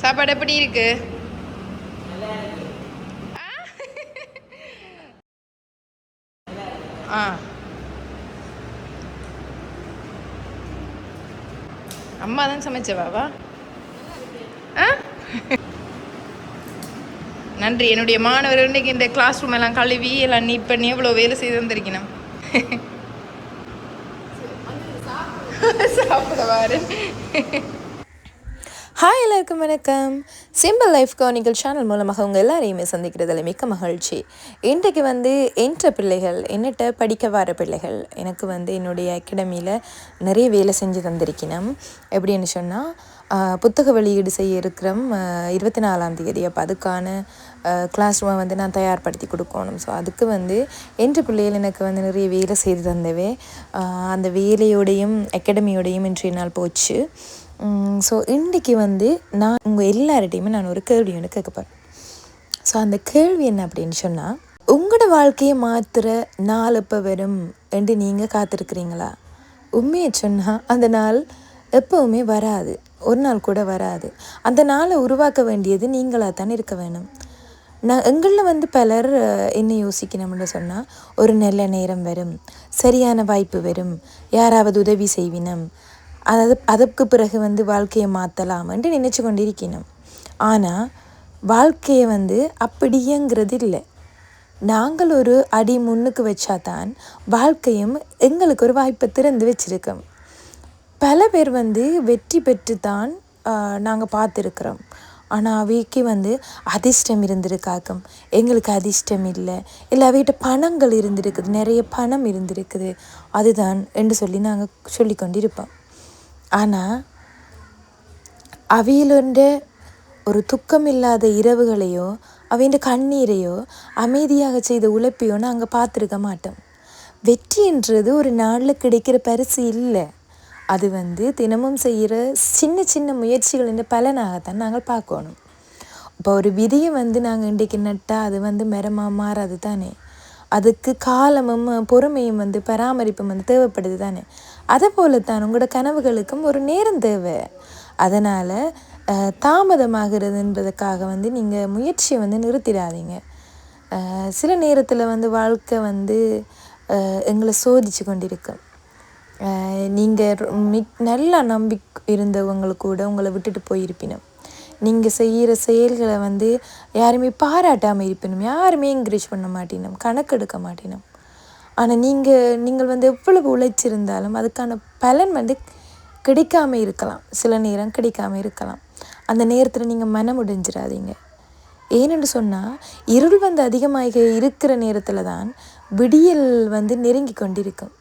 சாப்பாடு எப்படி இருக்கு? ஆ அம்மா தான் சமைச்சவாவா? ஆ நன்றி. என்னுடைய மாணவர்கள் இன்றைக்கி இந்த கிளாஸ் ரூம் எல்லாம் கழுவி எல்லாம் நீட் பண்ணி எவ்வளோ வேலை செய்து வந்திருக்கணும். சாப்பிட வாரு. ஹாய், எல்லாருக்கும் வணக்கம். சிம்பிள் லைஃப் கவனிக்கல் சேனல் மூலமாக உங்கள் எல்லாரையுமே சந்திக்கிறதுல மிக்க மகிழ்ச்சி. இன்றைக்கு என்ற பிள்ளைகள் என்னட்ட படிக்க வர பிள்ளைகள் எனக்கு என்னுடைய அகாடமியில் நிறைய வேலை செஞ்சு தந்திருக்கணும். எப்படின்னு சொன்னால், புத்தக வெளியீடு செய்ய இருக்கிறோம் 24ஆம் தேதி. அப்போ அதுக்கான கிளாஸ் ரூமை நான் தயார்படுத்தி கொடுக்கணும். ஸோ அதுக்கு என்ற பிள்ளைகள் எனக்கு நிறைய வேலை செய்து தந்தவே. அந்த வேலையோடையும் அகாடமியோடையும் இன்றைய நாள் போச்சு. ஸோ இன்றைக்கி நான் உங்கள் எல்லார்ட்டையுமே நான் ஒரு கேள்வி ஒன்று கேட்கப்பேன். ஸோ அந்த கேள்வி என்ன அப்படின்னு சொன்னால், உங்களோட வாழ்க்கையை மாற்றுற நாள் எப்போ வரும் என்று நீங்கள் காத்திருக்கிறீங்களா? உண்மையை சொன்னால் அந்த நாள் எப்போவுமே வராது, ஒரு நாள் கூட வராது. அந்த நாளை உருவாக்க வேண்டியது நீங்களாக தான் இருக்க வேணும். எங்களில் பலர் என்ன யோசிக்கணும்னு சொன்னால், ஒரு நல்ல நேரம் வரும், சரியான வாய்ப்பு வரும், யாராவது உதவி செய்வினம், அதற்கு பிறகு வாழ்க்கையை மாற்றலாம் என்று நினச்சி கொண்டிருக்கணும். ஆனால் வாழ்க்கையை அப்படியேங்கிறது இல்லை. நாங்கள் ஒரு அடி முன்னுக்கு வச்சாதான் வாழ்க்கையும் எங்களுக்கு ஒரு வாய்ப்பை திறந்து வச்சுருக்கோம். பல பேர் வெற்றி பெற்று தான் நாங்கள் பார்த்துருக்குறோம். ஆனால் அவைக்கு அதிர்ஷ்டம் இருந்திருக்காக்கும், எங்களுக்கு அதிர்ஷ்டம் இல்லை, இல்லை அவைகிட்ட பணங்கள் இருந்திருக்குது, நிறைய பணம் இருந்திருக்குது, அதுதான் என்று சொல்லி நாங்கள் சொல்லி கொண்டிருப்போம். ஆனால் அவையிலுண்ட ஒரு துக்கமில்லாத இரவுகளையோ அவையின் கண்ணீரையோ அமைதியாக செய்த உழைப்பையோ நாங்கள் பார்த்துருக்க மாட்டோம். வெற்றின்றது ஒரு நாளில் கிடைக்கிற பரிசு இல்லை. அது தினமும் செய்கிற சின்ன சின்ன முயற்சிகளின் பலனாகத்தான் நாங்கள் பார்க்கணும். இப்போ ஒரு விதியை நாங்கள் இன்றைக்கு நட்டால் அது மரமாக மாறாது தானே. அதுக்கு காலமும் பொறுமையும் பராமரிப்பும் தேவைப்படுது தானே. அதை போலத்தான் உங்களோட கனவுகளுக்கும் ஒரு நேரம் தேவை. அதனால் தாமதமாகிறது என்பதற்காக நீங்கள் முயற்சியை நிறுத்திடாதீங்க. சில நேரத்தில் வாழ்க்கை எங்களை சோதிச்சு கொண்டிருக்கும். நீங்கள் நல்லா இருந்தவங்களுக்கு கூட உங்களை விட்டுட்டு போயிருப்பினும், நீங்கள் செய்கிற செயல்களை யாருமே பாராட்டாமல் இருப்பினும், யாருமே என்கரேஜ் பண்ண மாட்டினோம், கணக்கெடுக்க மாட்டினோம். ஆனால் நீங்கள் எவ்வளவு உழைச்சிருந்தாலும் அதுக்கான பலன் கிடைக்காம இருக்கலாம், சில நேரம் கிடைக்காம இருக்கலாம். அந்த நேரத்தில் நீங்கள் மனம் உடைஞ்சிடாதீங்க. ஏனென்று சொன்னால், இருள் அதிகமாக இருக்கிற நேரத்தில் தான் விடியல் நெருங்கி கொண்டிருக்கும்.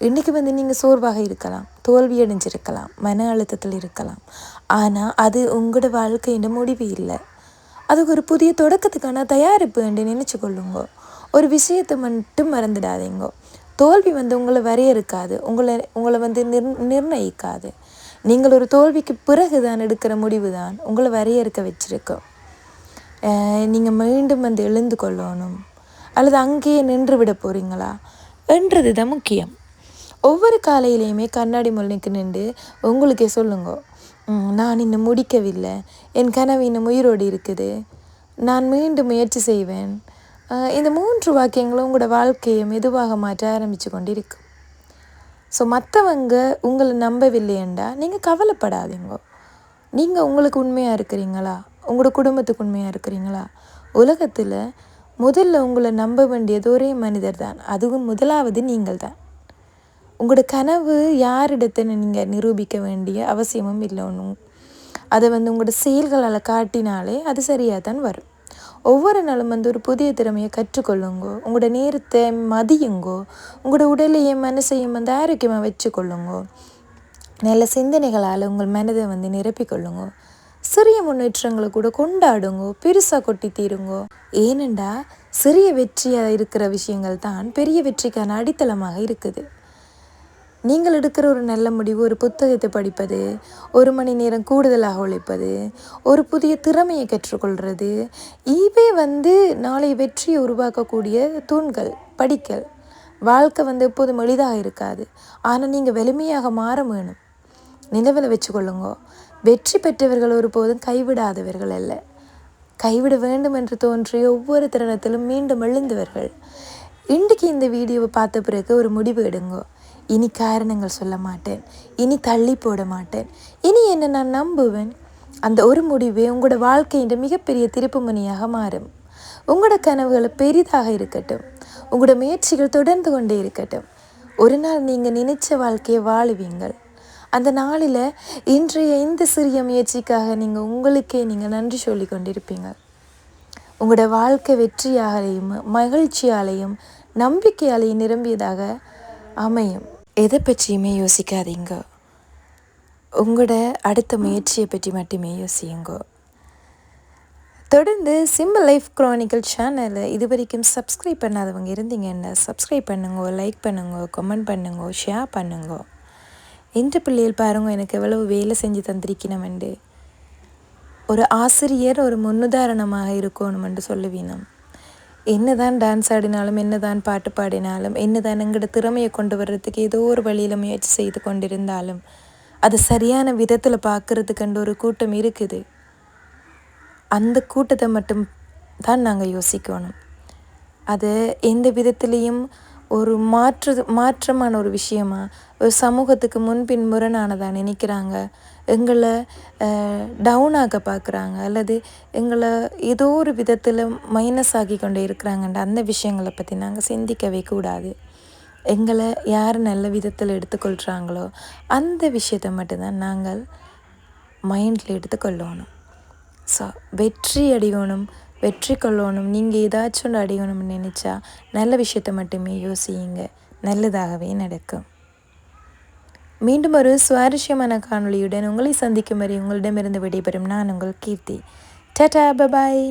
இன்றைக்கி நீங்கள் சோர்வாக இருக்கலாம், தோல்வி அடைஞ்சிருக்கலாம், மன அழுத்தத்தில் இருக்கலாம். ஆனால் அது உங்களோட வாழ்க்கையின் முடிவு இல்லை. அதுக்கு ஒரு புதிய தொடக்கத்துக்கான தயாரிப்பு என்று நினச்சி கொள்ளுங்க. ஒரு விஷயத்தை மட்டும் மறந்துடாதீங்க. தோல்வி உங்களை வரையறுக்காது, உங்களை நிர்ணயிக்காது. நீங்கள் ஒரு தோல்விக்கு பிறகு தான் எடுக்கிற முடிவு தான் உங்களை வரையறுக்க வச்சிருக்கோம். நீங்கள் மீண்டும் எழுந்து கொள்ளணும், அல்லது அங்கேயே நின்று விட போகிறீங்களா என்றது தான் முக்கியம். ஒவ்வொரு காலையிலையுமே கண்ணாடி முன்னுக்கு நின்று உங்களுக்கே சொல்லுங்க, நான் இன்னும் முடிக்கவில்லை, என் கனவு இன்னும் உயிரோடு இருக்குது, நான் மீண்டும் முயற்சி செய்வேன். இந்த 3 வாக்கியங்களும் உங்களோட வாழ்க்கையை மெதுவாக மாற்ற ஆரம்பித்து கொண்டிருக்கு. ஸோ மற்றவங்க உங்களை நம்பவில்லையண்டா நீங்கள் கவலைப்படாதீங்க. நீங்கள் உங்களுக்கு உண்மையாக இருக்கிறீங்களா, உங்களோட குடும்பத்துக்கு உண்மையாக இருக்கிறீங்களா? உலகத்தில் முதல்ல உங்களை நம்ப வேண்டியது ஒரே மனிதர் தான், அதுவும் முதலாவது நீங்கள் தான். உங்களோட கனவு யாரிடத்தை நீங்கள் நிரூபிக்க வேண்டிய அவசியமும் இல்லை. ஒன்றும் அதை உங்களோட செயல்களால் காட்டினாலே அது சரியாக தான் வரும். ஒவ்வொரு நாளும் ஒரு புதிய திறமையை கற்றுக்கொள்ளுங்கோ, உங்களோட நேரத்தை மதியுங்கோ, உங்களோட உடலையும் மனசையும் ஆரோக்கியமாக வச்சுக்கொள்ளுங்கோ. நல்ல சிந்தனைகளால் உங்கள் மனதை நிரப்பிக்கொள்ளுங்கோ. சிறிய முன்னேற்றங்களை கூட கொண்டாடுங்கோ, பெருசாக கொட்டி தீருங்கோ. ஏனெண்டா சிறிய வெற்றியாக இருக்கிற விஷயங்கள் தான் பெரிய வெற்றிக்கான அடித்தளமாக இருக்குது. நீங்கள் எடுக்கிற ஒரு நல்ல முடிவு, ஒரு புத்தகத்தை படிப்பது, 1 மணி நேரம் கூடுதலாக உழைப்பது, ஒரு புதிய திறமையை கற்றுக்கொள்வது, இவை நாளை வெற்றியை உருவாக்கக்கூடிய தூண்கள், படிக்கல். வாழ்க்கை எப்போதும் எளிதாக இருக்காது, ஆனால் நீங்கள் வலிமையாக மாற வேணும். நினைவில் வச்சுக்கொள்ளுங்க, வெற்றி பெற்றவர்கள் ஒருபோதும் கைவிடாதவர்கள் அல்ல. கைவிட வேண்டும் என்று தோன்றிய ஒவ்வொரு தருணத்திலும் மீண்டும் எழுந்தவர்கள். இன்றைக்கு இந்த வீடியோவை பார்த்த பிறகு ஒரு முடிவு எடுங்கோ. இனி காரணங்கள் சொல்ல மாட்டேன், இனி தள்ளி போட மாட்டேன், இனி என்ன நான் நம்புவேன். அந்த ஒரு முடிவே உங்களோட வாழ்க்கையின் மிகப்பெரிய திருப்புமுனையாக மாறும். உங்களோட கனவுகள் பெரிதாக இருக்கட்டும், உங்களோட முயற்சிகள் தொடர்ந்து கொண்டே இருக்கட்டும். ஒரு நாள் நீங்கள் நினைச்ச வாழ்க்கையை வாழுவீங்கள். அந்த நாளில் இன்றைய இந்த சிறிய முயற்சிக்காக நீங்கள் உங்களுக்கே நீங்கள் நன்றி சொல்லி கொண்டிருப்பீங்க. உங்களோட வாழ்க்கை வெற்றியாலையும் மகிழ்ச்சியாலையும் நம்பிக்கையாலையும் நிரம்பியதாக அமையும். எதை பற்றியுமே யோசிக்காதீங்க. உங்களோட அடுத்த முயற்சியை பற்றி மட்டுமே யோசியுங்க. தொடர்ந்து சிம்பிள் லைஃப் குரானிக்கல் சேனலை இது வரைக்கும் சப்ஸ்கிரைப் பண்ணாதவங்க இருந்தீங்கன்னா சப்ஸ்கிரைப் பண்ணுங்க, லைக் பண்ணுங்க, கமெண்ட் பண்ணுங்க, ஷேர் பண்ணுங்க. இந்த பிள்ளைகள் பாருங்க எனக்கு எவ்வளவு வேலை செஞ்சு தந்திருக்கணுமெண்டு. ஒரு ஆசிரியர் ஒரு முன்னுதாரணமாக இருக்கணுமென்று சொல்லுவீனம். என்ன தான் டான்ஸ் ஆடினாலும், என்ன தான் பாட்டு பாடினாலும், என்ன தான் எங்களோட திறமையை கொண்டு வர்றதுக்கு ஏதோ ஒரு வழியில் முயற்சி செய்து கொண்டிருந்தாலும் அது சரியான விதத்தில் பார்க்குறதுக்கண்டு ஒரு கூட்டம் இருக்குது. அந்த கூட்டத்தை மட்டும் தான் நாங்கள் யோசிக்கணும். அது எந்த விதத்துலேயும் ஒரு மாற்றமான ஒரு விஷயமா ஒரு சமூகத்துக்கு முன்பின் முரணானதாக நினைக்கிறாங்க, எங்களை டவுனாக பார்க்குறாங்க, அல்லது எங்களை ஏதோ ஒரு விதத்தில் மைனஸ் ஆகி கொண்டே இருக்கிறாங்கன்ற அந்த விஷயங்களை பற்றி நாங்கள் சிந்திக்கவே கூடாது. எங்களை யார் நல்ல விதத்தில் எடுத்துக்கொள்கிறாங்களோ அந்த விஷயத்தை மட்டும்தான் நாங்கள் மைண்டில் எடுத்துக்கொள்ளணும். ஸோ வெற்றி அடையணும், வெற்றி கொள்ளணும். நீங்கள் ஏதாச்சும் ஒன்று அடையணும்னு நினச்சா நல்ல விஷயத்தை மட்டுமே யோசியுங்க, நல்லதாகவே நடக்கும். மீண்டும் ஒரு சுவாரஸ்யமான காணொளியுடன் உங்களை சந்திக்கும் வரை உங்களிடமிருந்து விடைபெறும் நான் உங்கள் கீர்த்தி. டாடா, பபாய்.